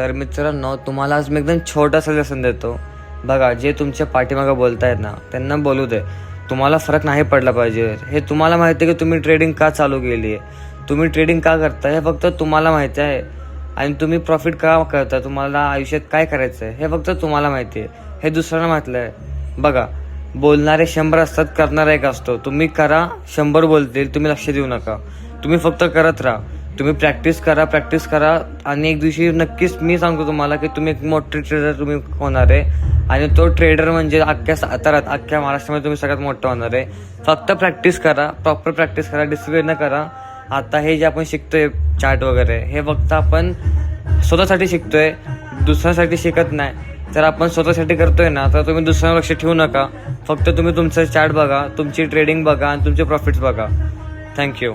तर मित्रांनो, तुम्हाला आज मी एकदम छोटासा लेसन देतो. बघा, जे तुमच्या पाठीमागं बोलतायत ना, त्यांना बोलू दे. तुम्हाला फरक नाही पडला पाहिजे. हे तुम्हाला माहिती आहे की तुम्ही ट्रेडिंग का चालू केली आहे, तुम्ही ट्रेडिंग का करता, हे फक्त तुम्हाला माहिती आहे. आणि तुम्ही प्रॉफिट का करता, तुम्हाला आयुष्यात काय करायचं आहे, हे फक्त तुम्हाला माहिती आहे. हे दुसऱ्यांना माहितलं आहे. बघा, बोलणारे 100 असतात, करणारा एक असतो. तुम्ही करा, 100 बोलतील, तुम्ही लक्ष देऊ नका. तुम्ही फक्त करत राहा. तुम्ही प्रॅक्टिस करा आणि एक दिवशी नक्कीच मी सांगतो तुम्हाला की तुम्ही एक मोठे ट्रेडर तुम्ही होणार आहे. आणि तो ट्रेडर म्हणजे अख्ख्या साताऱ्यात, अख्ख्या महाराष्ट्रामध्ये तुम्ही सगळ्यात मोठं होणार आहे. फक्त प्रॅक्टिस करा, प्रॉपर प्रॅक्टिस करा, डिसिप्लिन करा. आता हे जे आपण शिकतोय चार्ट वगैरे, हे फक्त आपण स्वतःसाठी शिकतोय, दुसऱ्यासाठी शिकत नाही. तर आपण स्वतःसाठी करतोय ना, तर तुम्ही दुसऱ्यावर लक्ष ठेवू नका. फक्त तुम्ही तुमचं चार्ट बघा, तुमची ट्रेडिंग बघा आणि तुमचे प्रॉफिट्स बघा. थँक्यू.